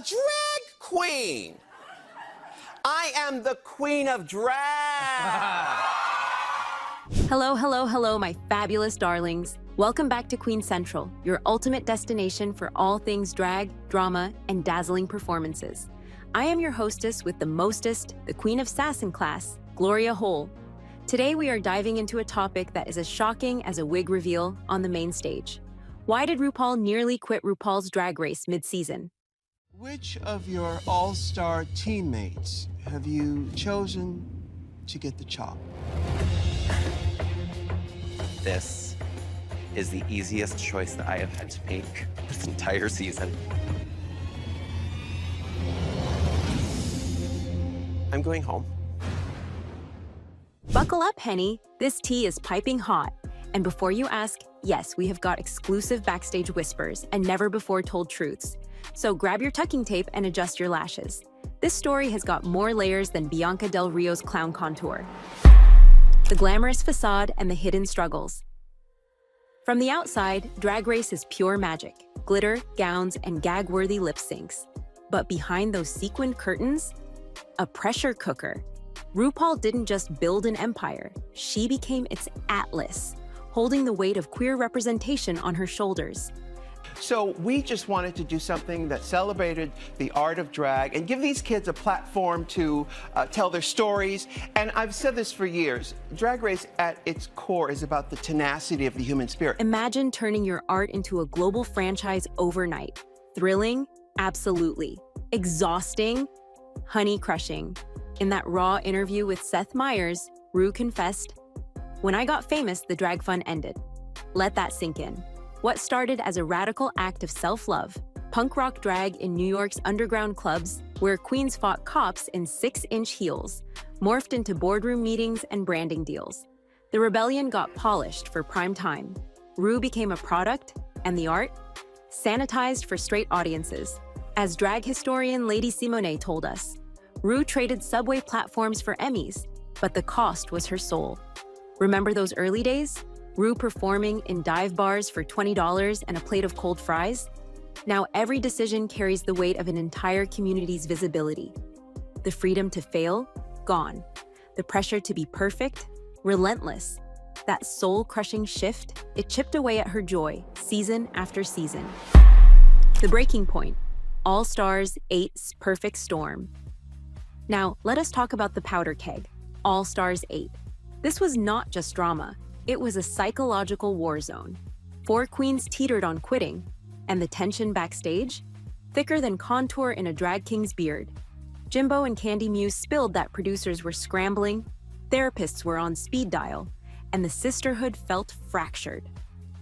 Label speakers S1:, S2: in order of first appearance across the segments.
S1: drag queen. I am the queen of drag.
S2: Hello, hello, hello, my fabulous darlings. Welcome back to Queen Central, your ultimate destination for all things drag, drama, and dazzling performances. I am your hostess with the mostest, the queen of sass in class, Gloria Hole. Today we are diving into a topic that is as shocking as a wig reveal on the main stage. Why did RuPaul nearly quit RuPaul's Drag Race mid-season?
S3: Which of your all-star teammates have you chosen to get the chop?
S1: This is the easiest choice that I have had to make this entire season. I'm going home.
S2: Buckle up, Henny. This tea is piping hot. And before you ask, yes, we have got exclusive backstage whispers and never-before-told truths. So grab your tucking tape and adjust your lashes. This story has got more layers than Bianca Del Rio's clown contour. The glamorous facade and the hidden struggles. From the outside, Drag Race is pure magic, glitter, gowns, and gag-worthy lip syncs. But behind those sequined curtains, a pressure cooker. RuPaul didn't just build an empire, she became its atlas, holding the weight of queer representation on her shoulders.
S3: So we just wanted to do something that celebrated the art of drag and give these kids a platform to tell their stories. And I've said this for years, Drag Race at its core is about the tenacity of the human spirit.
S2: Imagine turning your art into a global franchise overnight. Thrilling? Absolutely. Exhausting? Honey crushing. In that raw interview with Seth Meyers, Ru confessed, "When I got famous, the drag fun ended." Let that sink in. What started as a radical act of self-love, punk rock drag in New York's underground clubs, where queens fought cops in 6-inch heels, morphed into boardroom meetings and branding deals. The rebellion got polished for prime time. Ru became a product, and the art, sanitized for straight audiences. As drag historian Lady Simone told us, Ru traded subway platforms for Emmys, but the cost was her soul. Remember those early days? Ru performing in dive bars for $20 and a plate of cold fries? Now every decision carries the weight of an entire community's visibility. The freedom to fail? Gone. The pressure to be perfect? Relentless. That soul-crushing shift, it chipped away at her joy, season after season. The breaking point. All Stars 8's perfect storm. Now, let us talk about the powder keg, All Stars 8. This was not just drama. It was a psychological war zone. 4 queens teetered on quitting, and the tension backstage? Thicker than contour in a drag king's beard. Jimbo and Candy Muse spilled that producers were scrambling, therapists were on speed dial, and the sisterhood felt fractured.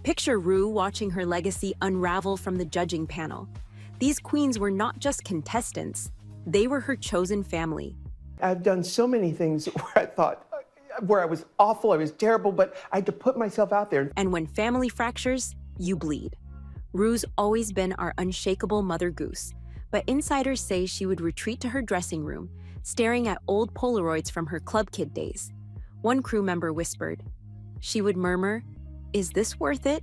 S2: Picture Ru watching her legacy unravel from the judging panel. These queens were not just contestants, they were her chosen family.
S3: I've done so many things where I thought, where I was awful, I was terrible, but I had to put myself out there.
S2: And when family fractures, you bleed. Ru's always been our unshakable mother goose, but insiders say she would retreat to her dressing room, staring at old Polaroids from her club kid days. One crew member whispered. She would murmur, "Is this worth it?"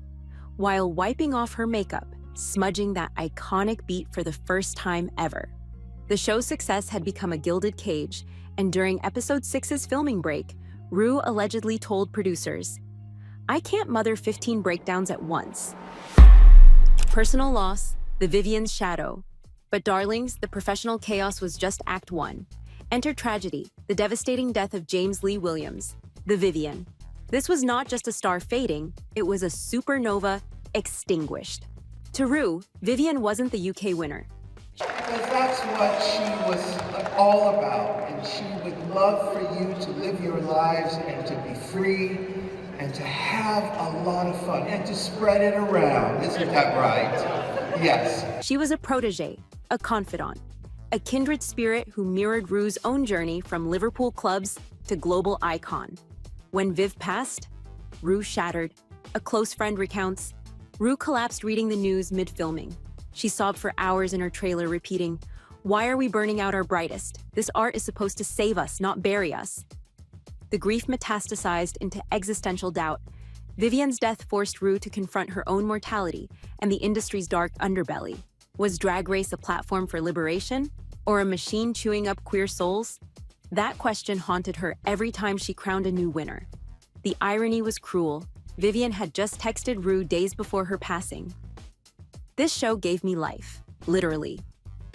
S2: while wiping off her makeup, smudging that iconic beat for the first time ever. The show's success had become a gilded cage, and during episode 6's filming break, Ru allegedly told producers, "I can't mother 15 breakdowns at once." Personal loss, the Vivienne's shadow. But darlings, the professional chaos was just Act 1. Enter tragedy, the devastating death of James Lee Williams, the Vivienne. This was not just a star fading, it was a supernova extinguished. To Ru, Vivienne wasn't the UK winner.
S4: Because that's what she was all about, and she would love for you to live your lives and to be free and to have a lot of fun and to spread it around. Isn't that right? Yes.
S2: She was a protege, a confidant, a kindred spirit who mirrored Ru's own journey from Liverpool clubs to global icon. When Viv passed, Ru shattered. A close friend recounts, Ru collapsed reading the news mid-filming. She sobbed for hours in her trailer, repeating, "Why are we burning out our brightest? This art is supposed to save us, not bury us." The grief metastasized into existential doubt. Vivienne's death forced Ru to confront her own mortality and the industry's dark underbelly. Was Drag Race a platform for liberation, or a machine chewing up queer souls? That question haunted her every time she crowned a new winner. The irony was cruel. Vivienne had just texted Ru days before her passing. This show gave me life, literally.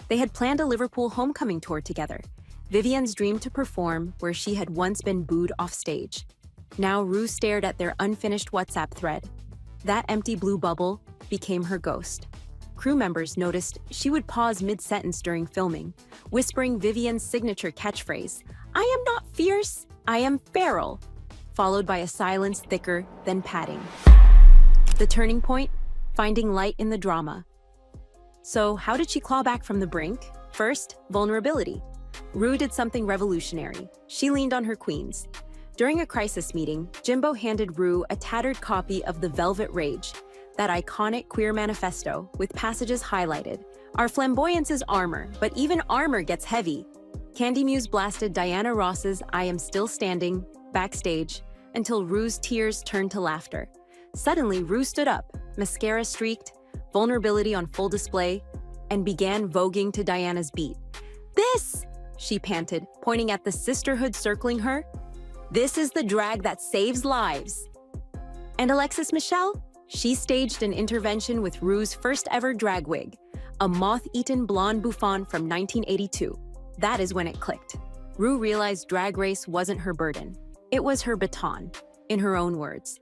S2: They had planned a Liverpool homecoming tour together, Vivienne's dream to perform where she had once been booed off stage. Now Ru stared at their unfinished WhatsApp thread. That empty blue bubble became her ghost. Crew members noticed she would pause mid-sentence during filming, whispering Vivienne's signature catchphrase, "I am not fierce, I am feral," followed by a silence thicker than padding. The turning point? Finding light in the drama. So how did she claw back from the brink? First, vulnerability. Ru did something revolutionary. She leaned on her queens. During a crisis meeting, Jimbo handed Ru a tattered copy of The Velvet Rage, that iconic queer manifesto with passages highlighted. Our flamboyance is armor, but even armor gets heavy. Candy Muse blasted Diana Ross's I Am Still Standing backstage until Ru's tears turned to laughter. Suddenly, Ru stood up, mascara streaked, vulnerability on full display, and began voguing to Diana's beat. "This," she panted, pointing at the sisterhood circling her. "This is the drag that saves lives." And Alexis Michelle? She staged an intervention with Ru's first ever drag wig, a moth-eaten blonde bouffant from 1982. That is when it clicked. Ru realized Drag Race wasn't her burden. It was her baton, in her own words.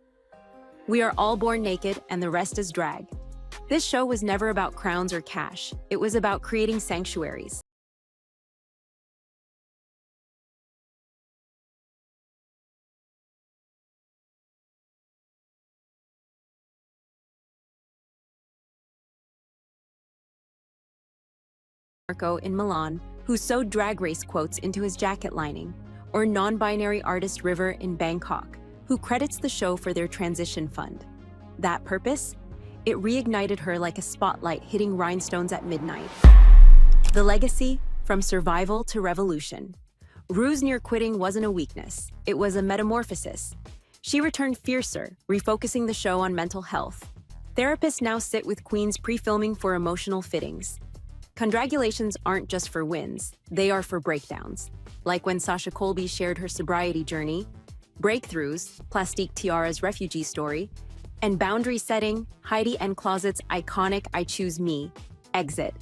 S2: "We are all born naked and the rest is drag." This show was never about crowns or cash. It was about creating sanctuaries. Marco in Milan, who sewed Drag Race quotes into his jacket lining, or non-binary artist River in Bangkok, who credits the show for their transition fund. That purpose? It reignited her like a spotlight hitting rhinestones at midnight. The legacy? From survival to revolution. Ru's near quitting wasn't a weakness, it was a metamorphosis. She returned fiercer, refocusing the show on mental health. Therapists now sit with queens pre-filming for emotional fittings. Congratulations aren't just for wins, they are for breakdowns. Like when Sasha Colby shared her sobriety journey, breakthroughs, Plastique Tiara's refugee story, and boundary setting, Heidi N. Closet's iconic I Choose Me, exit.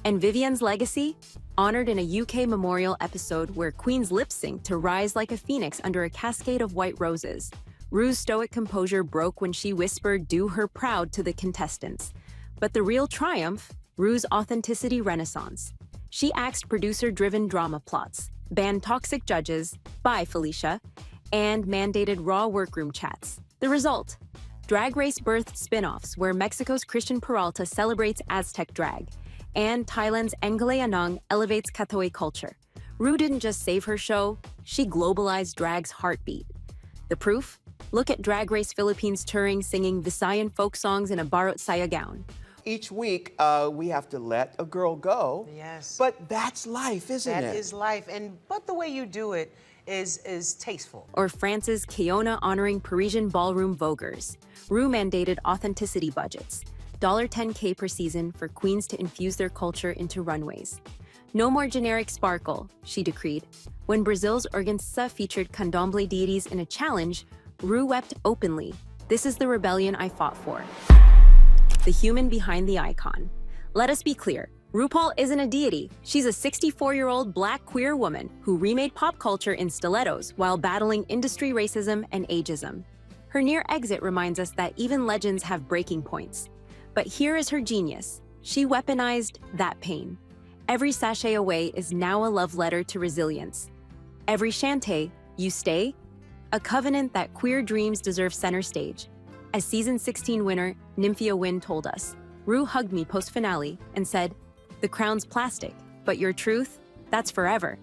S2: And Vivienne's legacy? Honored in a UK memorial episode where queens lip-synced to rise like a phoenix under a cascade of white roses. Ru's stoic composure broke when she whispered "do her proud" to the contestants. But the real triumph? Ru's authenticity renaissance. She axed producer-driven drama plots, banned toxic judges, bye Felicia, and mandated raw workroom chats. The result? Drag Race birthed spin-offs where Mexico's Christian Peralta celebrates Aztec drag, and Thailand's Engale Anong elevates Kathoey culture. Ru didn't just save her show, she globalized drag's heartbeat. The proof? Look at Drag Race Philippines touring singing Visayan folk songs in a barot saya gown.
S3: Each week, we have to let a girl go.
S5: Yes.
S3: But that's life, isn't it?
S5: That is life. But the way you do it is tasteful.
S2: Or France's Keona honoring Parisian ballroom voguers. Ru mandated authenticity budgets, $10K per season for queens to infuse their culture into runways. No more generic sparkle, she decreed. When Brazil's Organza featured candomblé deities in a challenge, Ru wept openly. This is the rebellion I fought for. The human behind the icon. Let us be clear, RuPaul isn't a deity. She's a 64-year-old black queer woman who remade pop culture in stilettos while battling industry racism and ageism. Her near exit reminds us that even legends have breaking points. But here is her genius. She weaponized that pain. Every sachet away is now a love letter to resilience. Every shantay, you stay? A covenant that queer dreams deserve center stage. As season 16 winner, Nymphia Wynn told us, Ru hugged me post-finale and said, "The crown's plastic, but your truth, that's forever."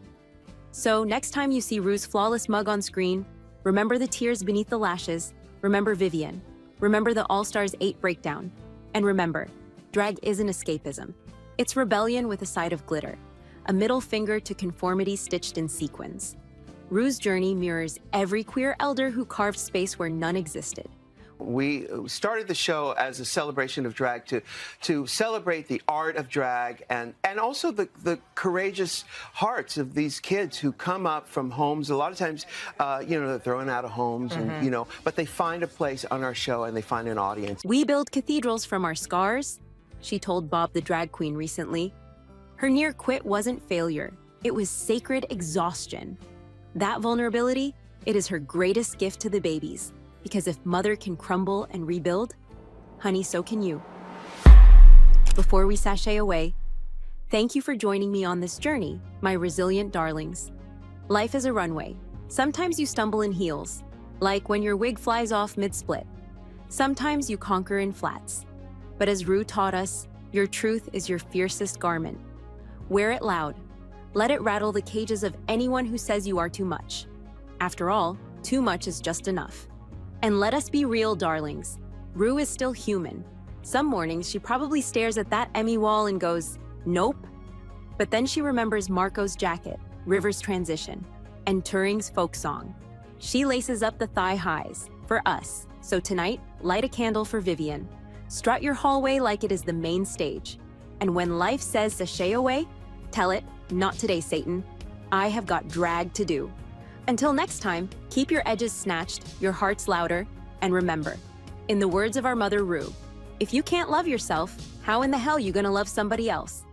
S2: So next time you see Ru's flawless mug on screen, remember the tears beneath the lashes, remember Vivienne, remember the All-Stars 8 breakdown, and remember, drag isn't escapism. It's rebellion with a side of glitter, a middle finger to conformity stitched in sequins. Ru's journey mirrors every queer elder who carved space where none existed.
S3: We started the show as a celebration of drag to celebrate the art of drag and also the courageous hearts of these kids who come up from homes. A lot of times, they're thrown out of homes, and, but they find a place on our show and they find an audience.
S2: We build cathedrals from our scars, she told Bob the drag queen recently. Her near quit wasn't failure. It was sacred exhaustion. That vulnerability, it is her greatest gift to the babies. Because if mother can crumble and rebuild, honey, so can you. Before we sashay away, thank you for joining me on this journey, my resilient darlings. Life is a runway. Sometimes you stumble in heels, like when your wig flies off mid-split. Sometimes you conquer in flats. But as Ru taught us, your truth is your fiercest garment. Wear it loud. Let it rattle the cages of anyone who says you are too much. After all, too much is just enough. And let us be real, darlings. Ru is still human. Some mornings she probably stares at that Emmy wall and goes, nope. But then she remembers Marco's jacket, River's transition, and Turing's folk song. She laces up the thigh highs for us. So tonight, light a candle for Vivian. Strut your hallway like it is the main stage. And when life says sashay away, tell it, not today, Satan. I have got drag to do. Until next time, keep your edges snatched, your hearts louder, and remember, in the words of our mother Ru, if you can't love yourself, how in the hell you gonna love somebody else?